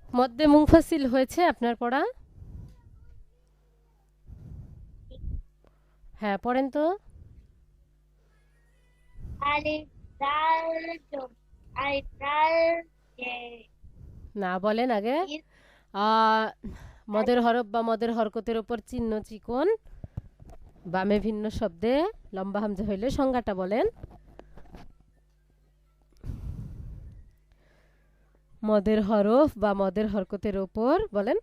মধ্যে মুনফাসিল হয়েছে আপনার পড়া? হ্যাঁ, পড়েন তো। আলিফ দাল জবর আলিফ দাল জে না, বলেন আগে। ইস মদের হরফ বা মদের হরকতের উপর চিহ্ন চিকন, বামে ভিন্ন শব্দে, লম্বা হামজা হইলে সংজ্ঞাটা বলেন। মদের হরফ বা মদের হরকতের উপর বলেন।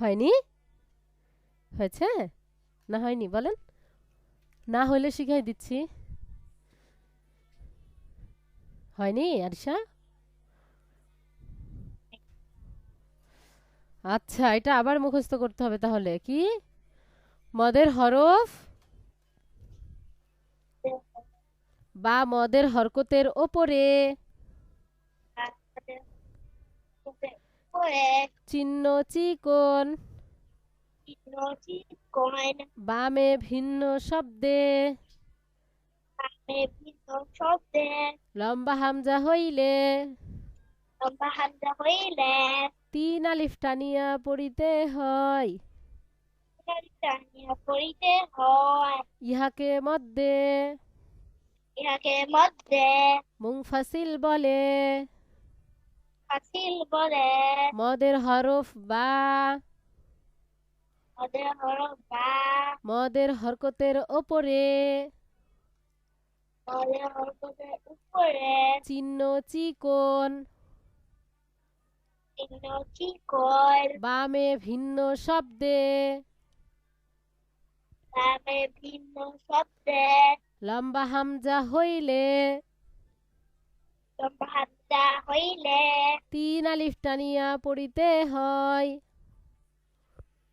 হয়নি? হয়েছে? না হয়নি বলেন। না হইলে শিখাই দিচ্ছি। হয়নি আরশা? আচ্ছা, এটা আবার মুখস্থ করতে হবে তাহলে। কি? মদের হরফ বা মদের হরকতের ওপরে চিহ্ন চিকন, বামে ভিন্ন শব্দে, লম্বা হামজা হইলে তিন আলিফ টানিয়া পড়িতে হয়। ইহাকে মধ্যে ইহাকে মধ্যে মুনফাসিল বলে। ফাসিল বলে। মদের হরফ বা মদের হরফ বা মদের হরকতের ওপরে মদের হরফের উপরে চিহ্ন চিকন, চিহ্ন চিকন, বামে ভিন্ন শব্দে, নামে ভিন্ন শব্দে লম্বা হামজা হইলে লম্বা হামজা হইলে তিন আলিফ টানিয়া পড়িতে হয়।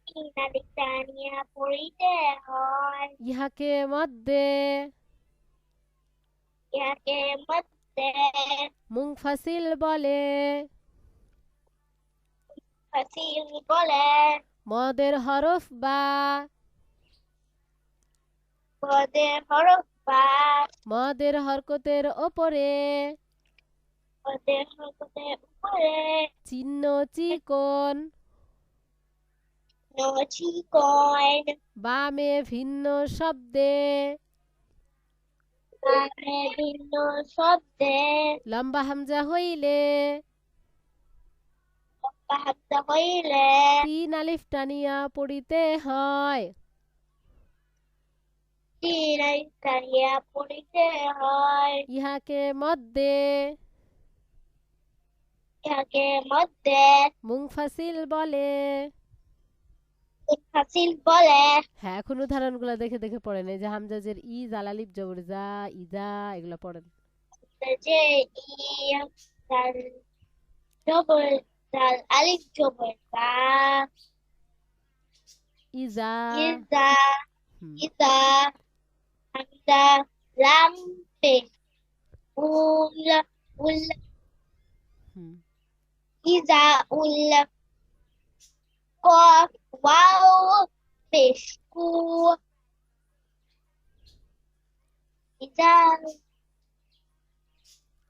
তিন আলিফ টানিয়া পড়িতে হয়। ইহাকে মধ্যে ইহাকে মধ্যে মুনফাসিল বলে। ফাসিল বলে। মদের হরফ বা মদের হরফ বা মদের হরকতের ওপরে মদের হরফের উপরে চিহ্ন চিকন, চিহ্ন চিকন, বামে ভিন্ন শব্দে, নামে ভিন্ন শব্দে লম্বা হামজা হইলে লম্বা হামজা হইলে তিন আলিফ টানিয়া পড়িতে হয়। তিন আলিফ টানিয়া পড়িতে হয়। ইহাকে মধ্যে ইহাকে মধ্যে মুনফাসিল বলে। ফাসিল বলে। হ্যাঁ, এখন উদাহরণগুলো দেখে দেখে পড়েন। এই যে হামজাজের ই, জালালিফ জবর জা, ইজা, এগুলো পড়েন। যে ই দাল জবর দাল আলিফ জবর বা ইজা। ইজা হুম। ইজা হামজা লাম পেশ উল উল হুম। ইজা উল কফ ওয়াও পেশ কু ইজা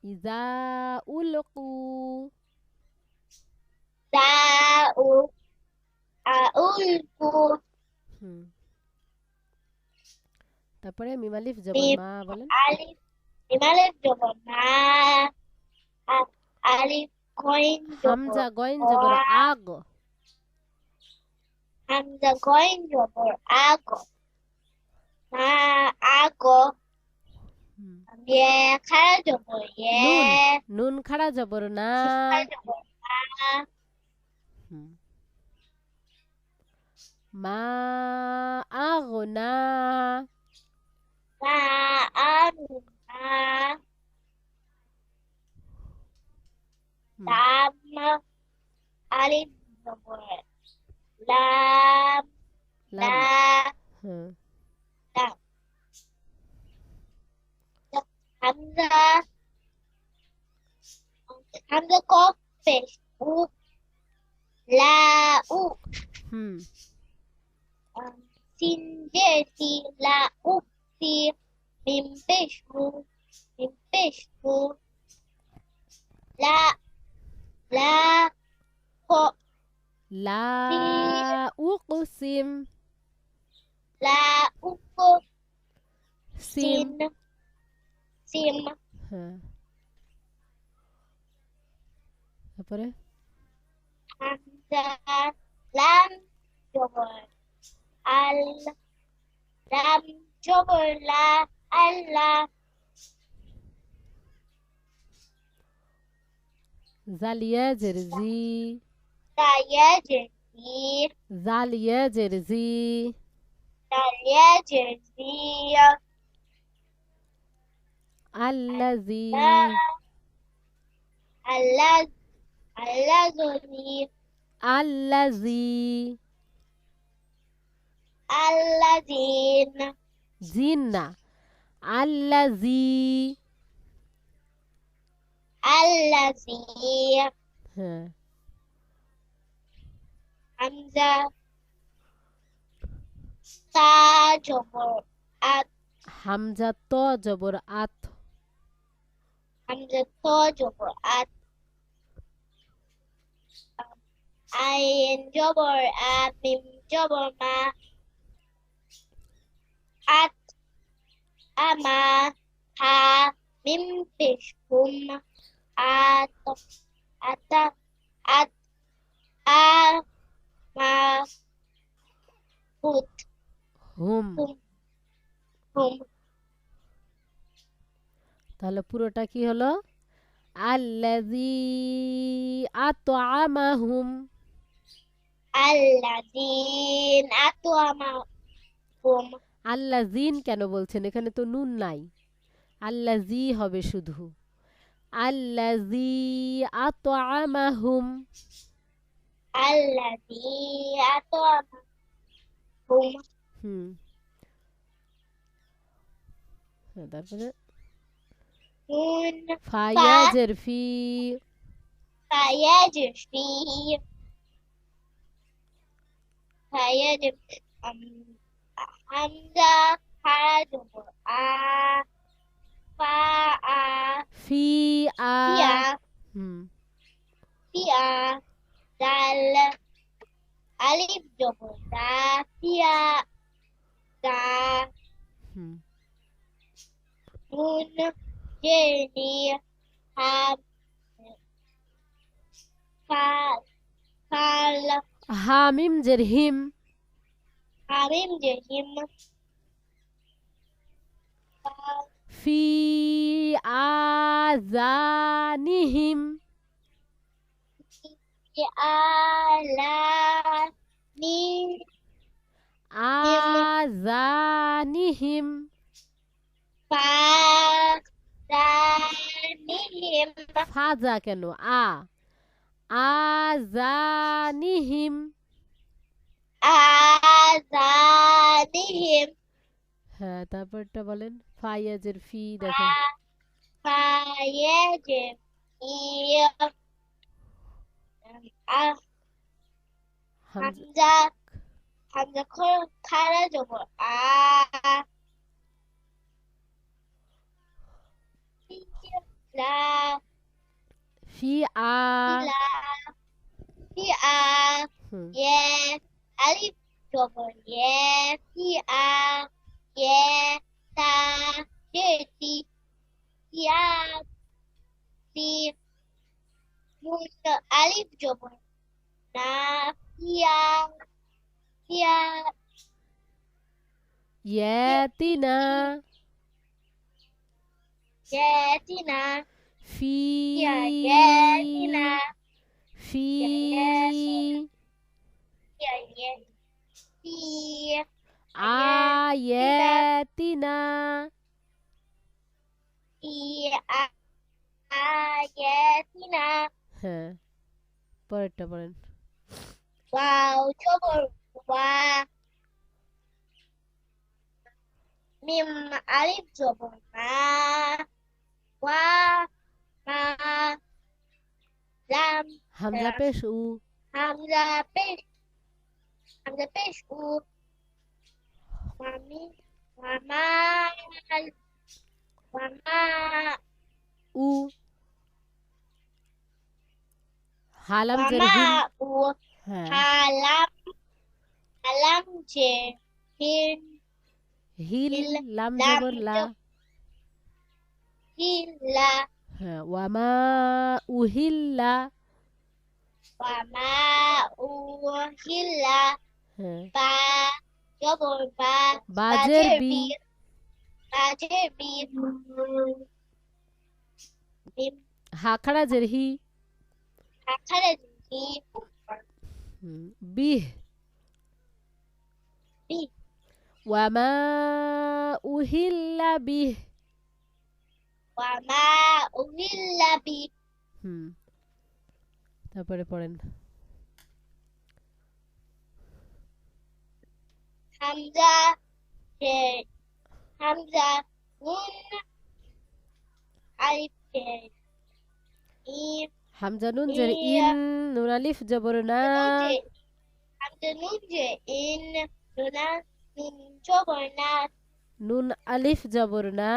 ইজা উলকু। দাউ আউলকু হুম। তারপরে মিমালিফ জবর মিম মা বলেন। আলিফ ইমালের জবর মা আলিফ কইন জবর হামজা গয়েন আ জবর আগ। হামজা কইন জবর আগ মা আগ হুম। ইয়ে খারা জবর ইয়ে নুন, নুন খাড়া জবর না। শিক্ষা জবর মা হুম। মা আগনা। মা আনু মা হুম। লাম আলিফ জবর লাম লাম। লা হুম। লাম হামজা হামজা কফ পেশ উ লা উ হুম। সিন জে সি লা উ সি মিম পেশ মু mim peixe. La la ko লা si উকসিম la uko সিম sin sim হ্যাঁ তারপরে hamza lam jabor al lam jabor la Allah জালিয়া জেরজি ta yajzi জালিয়া জেরজি ta yajzi আল্লাজি la Allah Allazi আল্লাজি allazin জিন না আল্লাজি allazi হ্যাঁ hamza ta jabor at Hamza ত জবর আত hamza to jabor at ain jabor at mim jabor ma at ama ha mim peshkum at ata at a ma hut hmm hum hum তাহলে পুরোটা কি হলো আল্লাজি আতআমাহুম allazin at'amahum আল্লাজিন কেন বলছেন এখানে তো নুন নাই আল্লাজি হবে শুধু আল্লাজি আতআমাহুম allazi at'amahum হুম হ্যাঁ, তারপরে nun ফায়াজের fee fayajfi um, hamza harajubur a fa a fee a fia hmm fia dal alif jubur da fia da hmm nun jeni ham fa fal হামিম জের হিম hamim jehim fal ফি আযানিহিম alani আযানিহিম fadanihim ফাজা কেন আযানিহিম azanihim হ্যাঁ তারপরটা বলেন ফায়াজের ফি দেখেন fayajim Hamza hamza khara jabor a la fee a la a hmm ye alif jabor ye a ye ta jeti ya ti nun alif jabor na ya ya ইয়াতিনা yetina fee ya yetina fee ya ye ti আয়াতিনা ayatina হ্যাঁ পরেরটা পড়েন wow jabor wa mim alif jabor ma wa ma lam হামজা পেশ উ hamza pesh u mami mama mama হালামজের হিল উ হ্যাঁ হালাম হালাম যে হিল হিল হিল লাম লাম জবর লা হিল্লা হ্যাঁ ওয়ামা উহিল্লা ওয়ামা উহিল্লা হ্যাঁ বা জবর বা বাজের বি বাজের বি মিম হাখড়াজের হি আখারে হি বিহ বি ওয়ামা উহিল্লা বিহ ওয়ামা উহিল্লা বি তারপরে পড়েন হামজা যে হামজা নুন আলিফ যে ইম হামজা নুন জের ইন নুন আলিফ জবর না যে হামজা নুন যে ইন নুনা নুন জবর না নুন আলিফ জবর না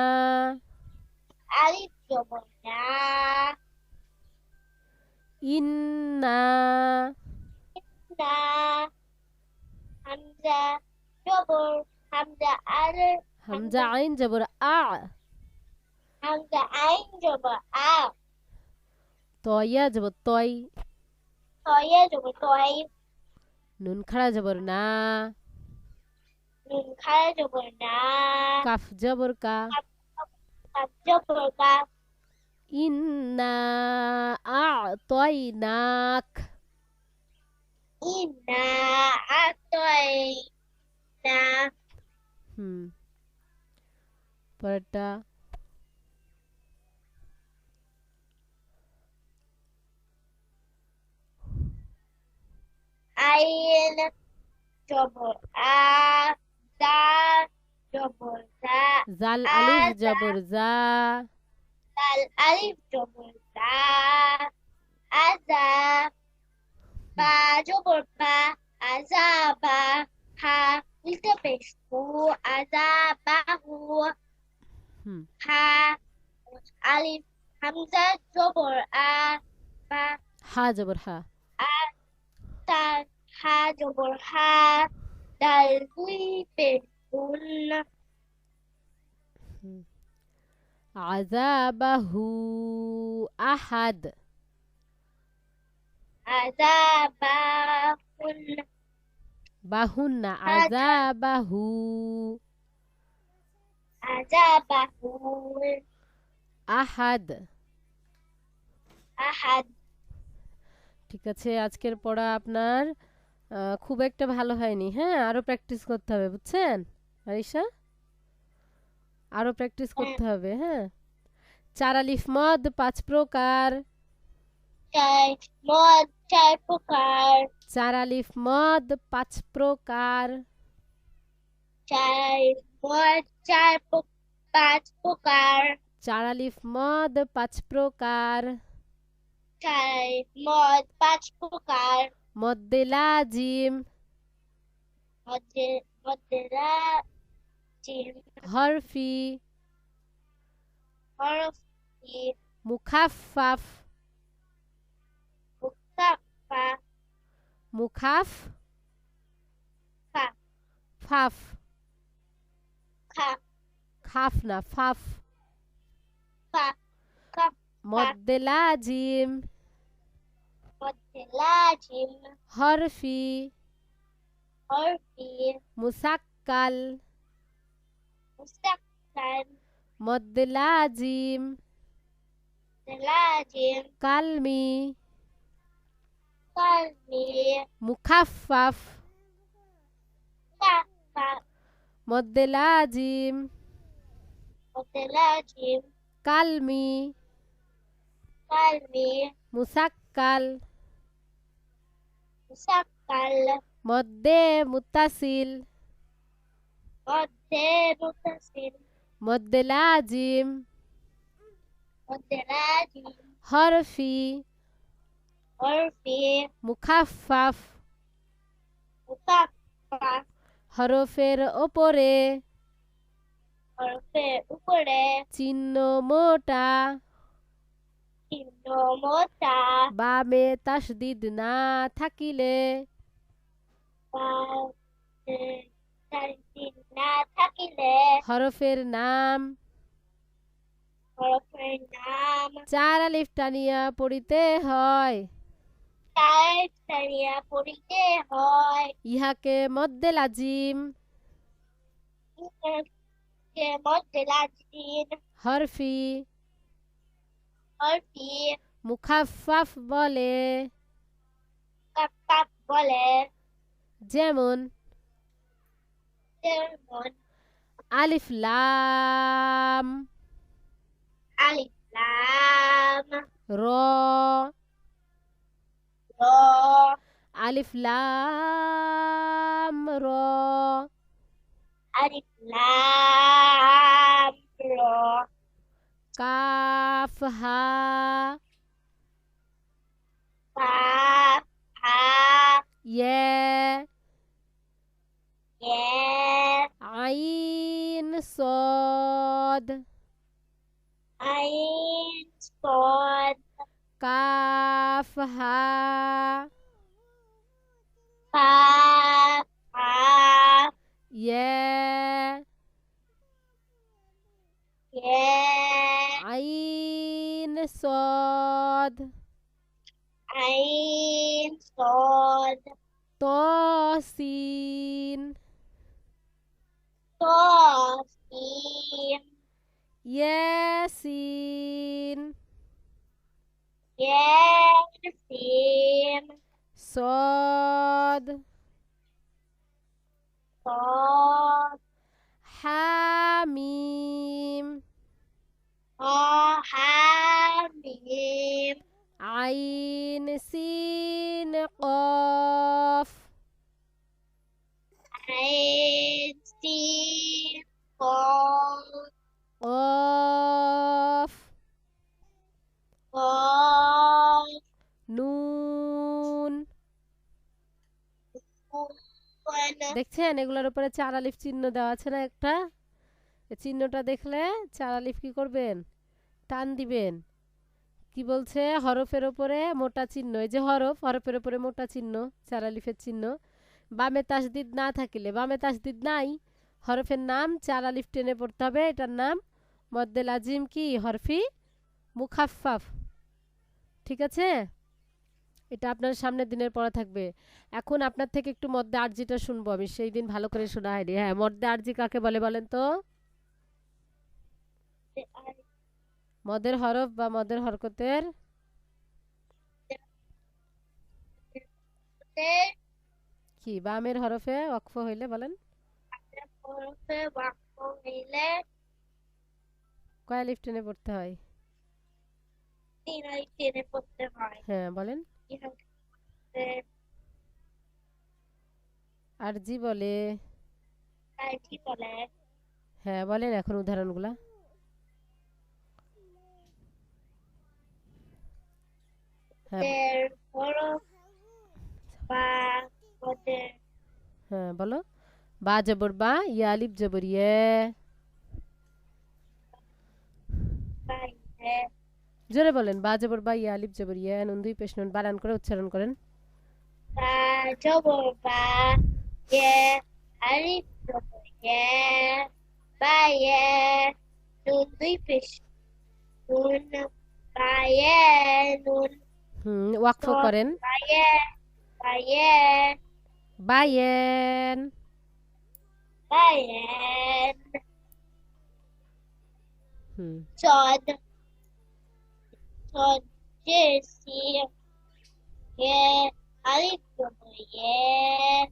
আলিফ জবর না ইন্না না হামজা জবর হামজা আর হামজা আইন জবর আ হামজা আইন জবর আ তয়া জবর তয় তয়ে জবর তয় নুন খাড়া জবর না নুন খাড়া জবর না কাফ জবর কা কাফ জবর কা ইন্না আ'তাইনাক ইন্না আতাইনা পরেরটা আইন জবর আ দা জবর দা জাল আলিফ জবর জা দাল আলিফ জবর দা আজা বা জবর বা আজাবা হা উল্টা পেশ হু আজাবাহু হা আলিফ হামজা জবর আ বা হা জবর হা আ তা হা জবর হা দাল দুই পেশ গুন আযাবাহু আহাদ আযাবাহুন বাহুন্না আযাবাহু আযাবাহুন আহাদ আহাদ ঠিক আছে আজকের পড়া আপনার খুব একটা ভালো হয়নি হ্যাঁ আরো প্র্যাকটিস করতে হবে বুঝছেন আরিশা আরো প্র্যাকটিস করতে হবে হ্যাঁ চার আলিফ মদ 5 প্রকার মদ 4 প্রকার চার আলিফ মদ 5 প্রকার মদ 5 প্রকার চার আলিফ মদ 5 প্রকার মদ 5 প্রকার মদ্দে লাজিম মধ্যে লাজিম হরফি হরফি মুখাফফাফ মুকাফফা মুখাফ ফা ফাফ খা খাফ না ফাফ ফা কাফ মদ্দে লাজিম মধ্যে লাজিম হরফি হরফি মুসাক্কাল মুস্তাকসান মদ্দে লাজিম লাজিম কালমি কালমি মুখাফফাফ কাফা মদ্দে লাজিম মধ্যে লাজিম কালমি কালমি মুসাক্কাল মুসাক্কাল মদ্দে মুত্তাসিল মধ্যে মুতাসিল মদ্দে লাজিম মধ্যে লাজিম হরফি হরফি মুখাফফাফ মুকাফফা হরফের ওপরে হরফের উপরে চিহ্ন মোটা চিহ্ন নমতা। বামে তাসদিদ না থাকিলে বা তাসদিদ না থাকিলে হরফের নাম হরফের নাম চার আলিফ টানিয়া পড়িতে হয়। তার সারিয়া পড়িতে হয়। ইহাকে মদ্দে লাজিম ইহাকে মধ্যে লাজিম হরফি হরফি মুখাফফাফ বলে। কাপ বলে। যেমন যেমন আলিফ লাম আলিফ লাম র র আলিফ লাম র আলিফ লাম র কাফ হা কাফ হা ইয়ে ইয়ে আইন সদ আইন সদ কাফ হা কাফ হা ইয়ে ইয়ে আইন সদ আইন সদ তসিন তসিম ইয়াসিন ইয়াসিম সদ صاد হামিম حاميم আইন সিন কফ عين سين قاف কফ قاف নুন। ون দেখছেন এগুলোর উপরে চার আলিফ চিহ্ন দেওয়া আছে না একটা? এই চিহ্নটা দেখলে চার আলিফ কি করবেন? টান দিবেন। কি বলছে? হরফের উপরে মোটা চিহ্ন। এই যে হরফ, হরফের উপরে মোটা চিহ্ন, চার আলিফের চিহ্ন। বামে তাসদিদ না থাকিলে, বামে তাসদিদ নাই, হরফের নাম চার আলিফ টেনে পড়তে হবে। এটার নাম মদ্দে লাজিম কি? হরফি মুখাফফাফ। ঠিক আছে? এটা আপনার সামনের দিনের পড়া থাকবে। এখন আপনার থেকে একটু মদ্দে আরজিটা শুনবো আমি। সেই দিন ভালো করে শোনা হয়নি। হ্যাঁ, মদ্দে আরজি কাকে বলে বলেন তো? মদের হরফ বা মদের হরকতের কি? বামের হরফে ওয়াকফ হইলে বলেন কয় আলিফ টেনে পড়তে হয়? হ্যাঁ, বলেন। আরজি বলে। হ্যাঁ, বলেন এখন উদাহরণগুলা। হ্যাঁ, হ্যাঁ, বলো। বা জবর বা, ইয়া আলিফ জবর ইয়ে। জোরে বলেন। বা জবর বা, ইয়া আলিফ জবর ইয়ে, নুন দুই পেশ নুন, বানান করে উচ্চারণ করেন। ওয়াকফ করেন। বায়েন। صاد صاد سين ياء ألف ياء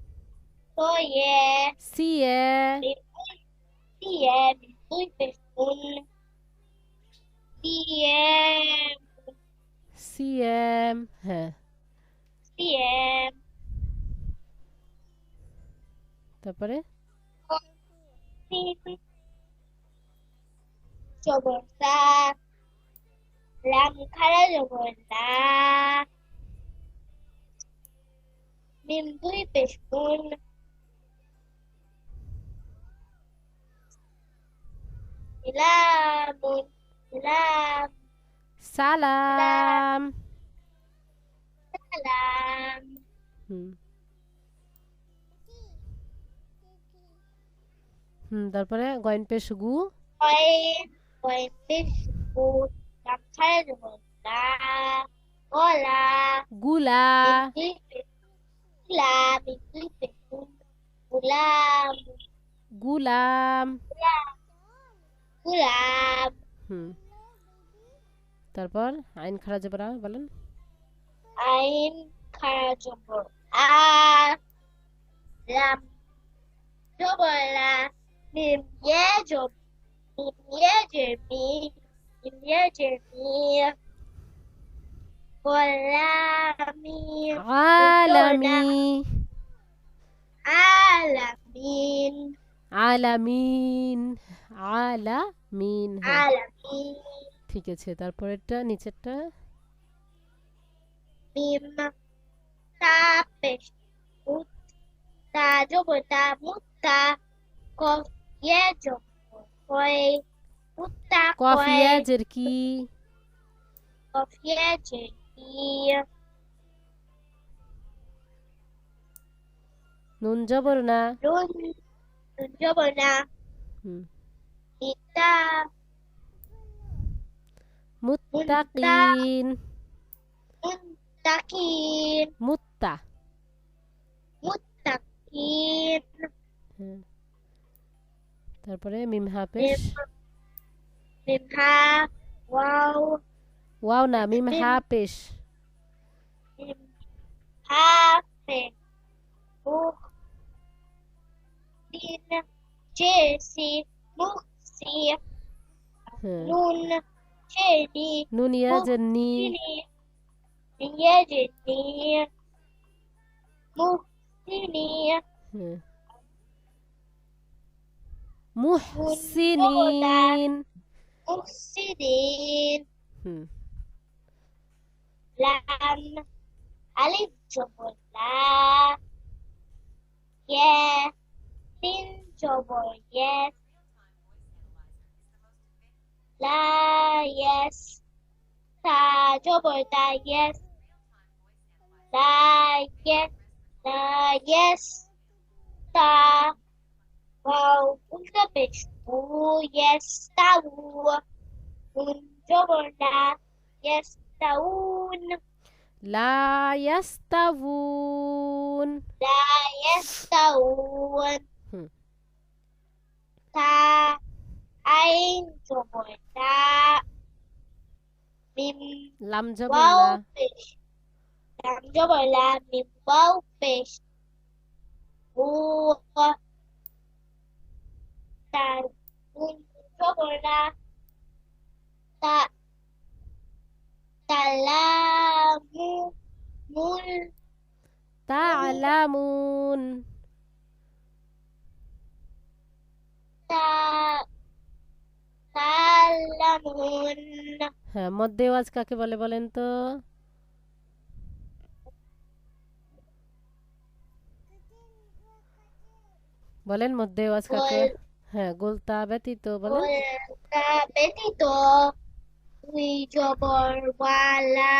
تو ياء সিয়ে। ياء بدون بسكون صيام সিএম। হ্যাঁ, صيام তারপরে জবর সা লাম খাড়া জবর লা মিম দুই পেশ গুণ লাম লাম সালাম। সালাম। হুম হুম তারপরে গয়েন পেশ গু। Koin fish food sampai gula gola গুলা। mimpi gula mimpi gula গুলাম। gula হুম তারপর আইন খারা জবরা বলেন। ain kara jumbo a lam jobola mim ye job mim ye jemi gola mi আলামি। alamin আলামিন। আলামিন হ্যাঁ alamin ঠিক আছে তারপরেরটা নিচেরটা। mim tapes mutta jobota mutta kof ye job koi mutta কফ koi ইয়াজের কি। kof ye jeki নুন জবর না। nun jobona হুম ita munta মুত্তাকিন। muntakin মুত্তা। muttakin হ্যাঁ তারপরে মিম হাফেশ। mimha wow ওয়াও না মিম mim হাফেশ। mimha Din Jesse Muxi হ্যাঁ Nun Jenny নুন ইয়াজের নি। Muxini Yejini Muxini হ্যাঁ Nun Jobola মুহসিনিন। Muxidin হুম Lam Alif Jobola Yeah Din Jobol Yes La Yes Ta Jobola Yes La Yes La Yes Ta Wow Unta Fish Oh Yes Tawu Un Jobola Yes Taun লা ইয়াস্তাবুন। La Yes Taun হুম Ta Ain Jobola Mim লাম জবর Wow না। Fish Lam Jobola Mim Wow Fish Oh Ta Un Jobola Ta Talamu Mul তা'লামুন। Ta Talamun হ্যাঁ মধ্যে ওয়াজ কাকে বলে বলেন তো। বলেন মধ্যে ওয়াজ কাকে। Gol হ্যাঁ গোলতা ব্যতীত বলেন। Golta Betito Ui Jobor Wala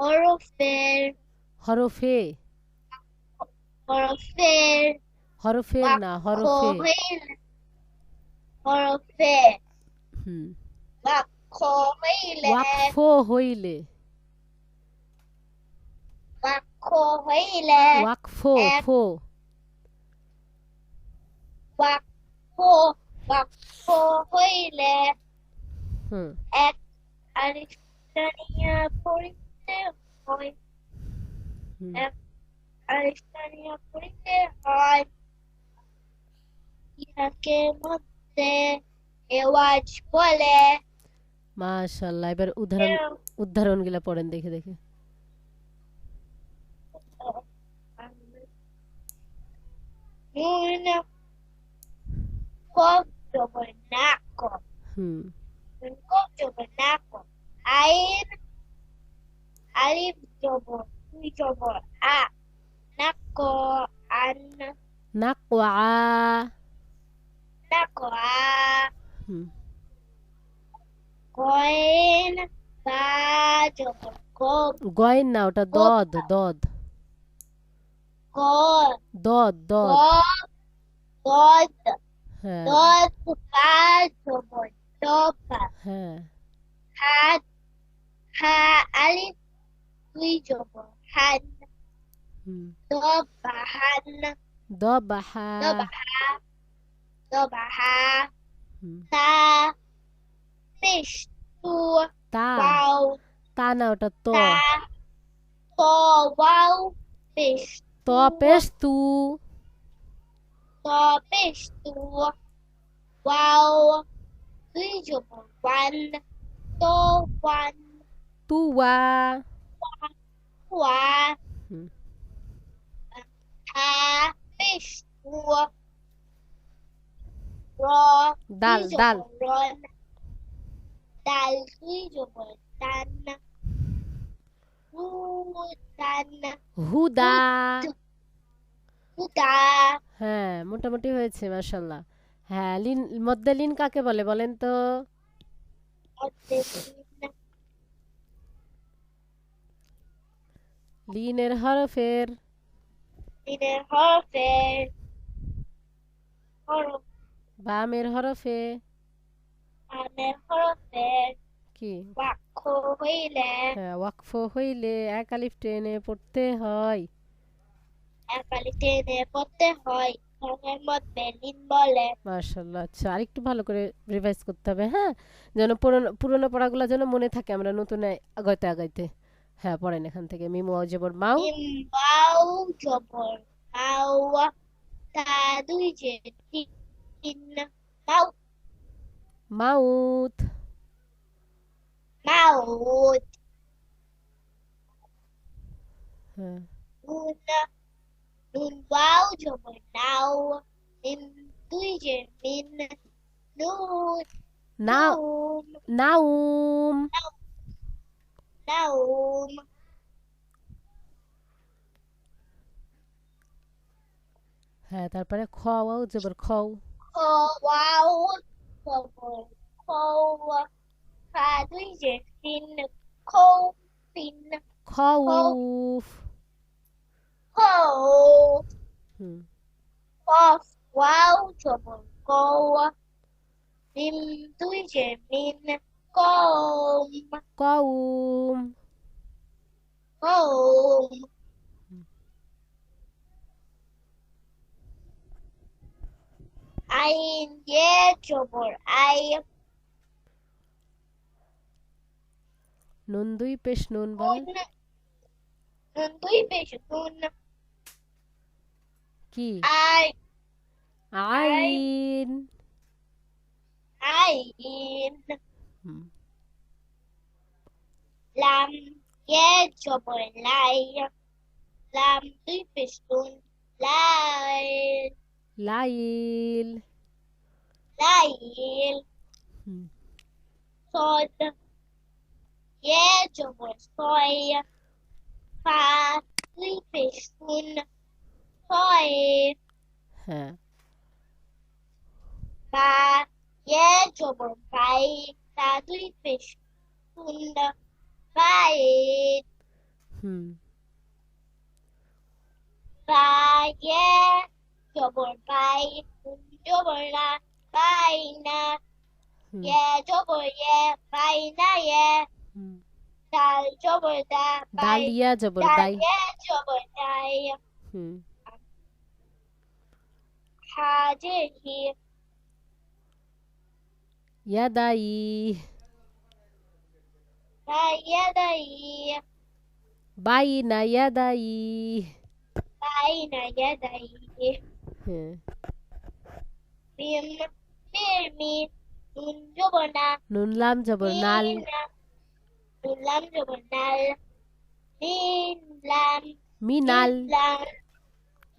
Orofel হরফে। Orofel হরফের না হরফে। Wakkohil Orofe হুম Wakkohile ওয়াকফ হইলে। Wakkohile ওয়াকফ Ek ফো। Wakkohile হুম Ek Alistania Porite Hoy হুম Ek Alistania Porite Hoy ইহাকে মধ্যে এওয়াজ বলে মাশাআল্লাহ এবার উদাহরণ গুলা পড়েন দেখে দেখে। নুন কফ জবর নাক হুম নুন কফ জবর নাক আইন আলিফ জবর দুই জবর আ নাক আন নাকওয়া। নাক আ হুম কয়েন বা জবর গব, গয়ের না, ওটা গব দদ দদ গ, দদ গ, দদ। গদ, হ্যাঁ দদ বা জবর দবা, হ্যাঁ। হা, হা আলিফ দুই জবর হান, হুম। দবা হান, দবাহা। দবা হা, দবা হা, হুম। তা পেশ তু, তা, ওয়াও তা না, ওটা ত। তা, ত ওয়াও পেশ ত তু, পেশ তু। ত পেশ তু, ওয়াও দুই জবর ওয়ান, তো ওয়ান, তুয়া। ওয়া, হুম। হা পেশ তু, র দুই দাল দাল। জবর রন, দাল দুই জবর দান, হু দান, হুদা। হুদ, হুদা, হ্যাঁ, মোটামুটি হয়েছে মাশাল্লাহ। হ্যাঁ, লিন, মধ্যে লিন কাকে বলে বলেন তো? অদ্দেশিন, লিনের হরফের দিনের হরফের, হরফ, বামের হরফে আমের হরফের, কি? বাক্য হইলে, হ্যাঁ, ওয়াকফ হইলে এক আলিফ টেনে পড়তে হয়। একালি টেনে পড়তে হয়, ঘরের মধ্যে লিন বলে। মাশাল্লাহ। আচ্ছা, আরেকটু ভালো করে রিভাইজ করতে হবে, হ্যাঁ, যেন পুরনো পুরনো পড়াগুলো যেন মনে থাকে, আমরা নতুনে আগাইতে আগাইতে। হ্যাঁ, পড়েন এখান থেকে। মিম ওয়াও জবর মাউ। মিম বাউ জবর মাও, তা দুই যে তিন, মাউ, মাউথ। মাউত, হ্যাঁ। নুন, নুন বাউ জবর নাও, মিম দুই যে মিন, নুন, না, নুম, নাউম। নাউম, হ্যাঁ, তারপরে খ ওয়াও জবর খও। খ ওয়াও জবর খও, ফা দুই যে ফিন, খৌ ফিন, খৌ, খউফ। খৌ, হুম। কফ ওয়াও জবর কৌ, মিম দুই যে মিন, কম, কউম। কৌম, আইন ইয়ে জবর আই, নুন দুই পেশ নুন বলেন। নুন, নুন দুই পেশ নুন, কি? আই, আই, আইন। আইন, হুম। লাম ইয়ে জবর লাই, লাম দুই পেশ নুন, লাই, লাইল। লাইল, হুম। সদ ইয়ে জবর সয়, ফা দুই পেশ নুন, ছয়, হ্যাঁ। বা ইয়ে জবর বাই, তা দুই পেশ নুন, বাইত, হুম। বা ইয়ে জবর বাই, নুন জবর না, বাই না, হুম। ইয়ে জবর ইয়ে, বাই না ইয়ে, হুম। দাল জবর দা, বাই, দালিয়া জবর দাল দাই। ইয়ে জবর দাই, হুম। হা যে হি, ইয়াদাই। দা ইয়ে দাই, বাইনা ইয়াদাই। বাই না ইয়ে দাই, হ্যাঁ। মিম মির মি, নুন জবর না, নুন লাম জবর নাল। মিন না, নুন লাম জবর নাল, মিন লাম, মিন মিনাল। লাম,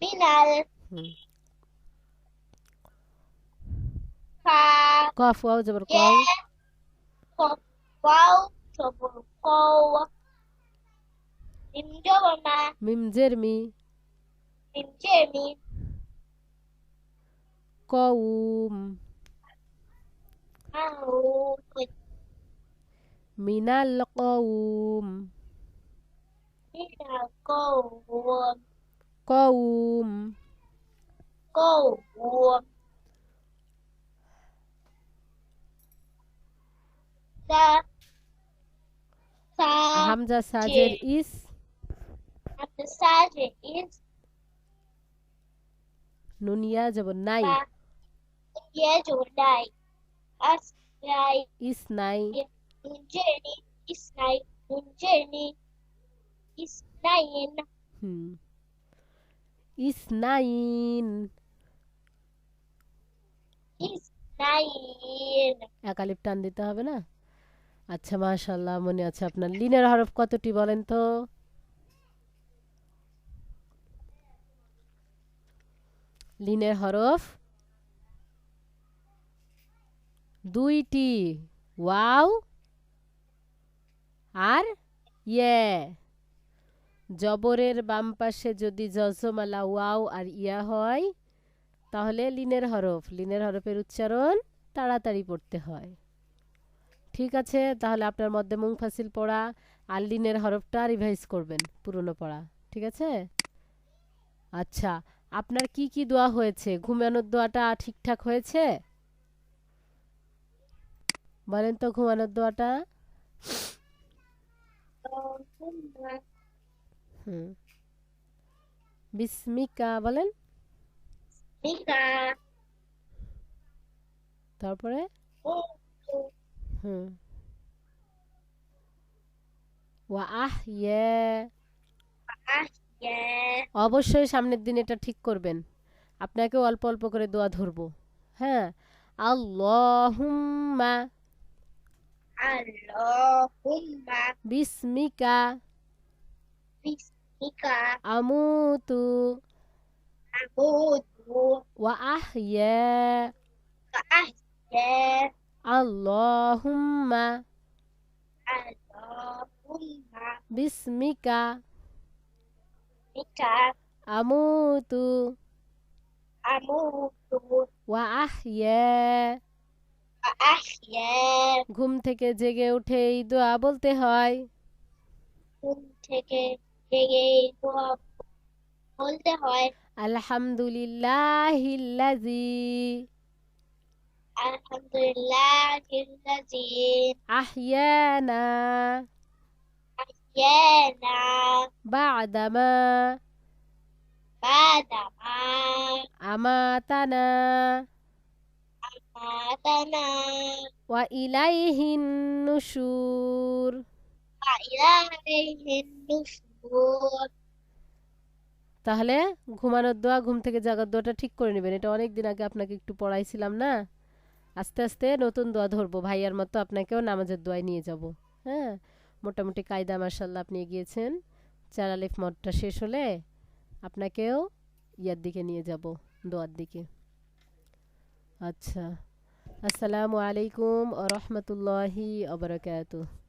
মিনাল, হুম। ফা কফ ওয়াও জবর ইয়ে কও। কফ ওয়াও জবর কৌ, মিম জবর মা, মিম জের মি। মিম জে মি, কউম। মাউ, মিনাল কওম। من القوم কওম। قوم sa হামজা সাজের sajid is. after sajid is নুনিয়া যাব নাই। ba yajulai asrai ইস নাই। nunjeni isnai nunjeni isnain হুম। ইসনাইন। isnain একালিপ টান দিতে হবে না। আচ্ছা মাশাআল্লাহ, মনে আছে আপনার। লিনের হরফ কতটি বলেন তো? লিনের হরফ দুইটি। ওয়াও আর ইয়ে। জবরের বাম পাশে যদি জজমালা ওয়াও আর ইয়া হয় তাহলে লিনের হরফ। লিনের হরফের উচ্চারণ তাড়াতাড়ি পড়তে হয়। ঠিক আছে, তাহলে আপনার মধ্যে মুনফাসিল পড়া আর লিনের হরফটা রিভাইজ করবেন, পুরনো পড়া। ঠিক আছে। আচ্ছা, আপনার কি কি দোয়া হয়েছে? ঘুমানোর দোয়াটা ঠিকঠাক হয়েছে? বলেন তো ঘুমানোর দোয়াটা। Allahumma হুম। বিসমিকা বলেন। bika তারপরে kuntu হুম। ওয়া আহ ইয়ে। ahya অবশ্যই সামনের দিন এটা ঠিক করবেন। আপনাকেও অল্প অল্প করে দোয়া ধরবো। হ্যাঁ। আল্লাহুম্মা Allahumma বিসমিকা bismika আমুতু amutu ওয়া আহইয়া। wa ahya আল্লাহুম্মা Allahumma বিসমিকা bika আমুতু amutu ওয়া আহইয়া। wa ahya ঘুম থেকে জেগে উঠে এই দোয়া বলতে হয়। ঘুম থেকে জেগে দোয়া বলতে হয়। আলহামদুলিল্লাহিল্লাযী আলহামদুলিল্লাহিল্লাযী আহইয়ানা আহইয়ানা বা'দামা বাদামা আমাতানা আমাতানা ওয়া ইলাইহিন নুশুর। ওয়া ইলাইহিন নুশুর। তাহলে ঘুমানোর দোয়া, ঘুম থেকে জাগার দোয়াটা ঠিক করে নেবেন। এটা অনেক দিন আগে আপনাকে একটু পড়াইছিলাম না। আস্তে আস্তে নতুন দোয়া ধরবো, ভাইয়ার মতো আপনাকেও নামাজের দোয়ায় নিয়ে যাব। হ্যাঁ, মোটামুটি কায়দা মাশাল্লাহ আপনি এগিয়েছেন। 4 আলিফ মদটা শেষ হলে আপনাকেও ইয়ার দিকে নিয়ে যাব, দোয়ার দিকে। আচ্ছা, আসসালামু আলাইকুম ওয়া রাহমাতুল্লাহি ওয়া বারাকাতুহু।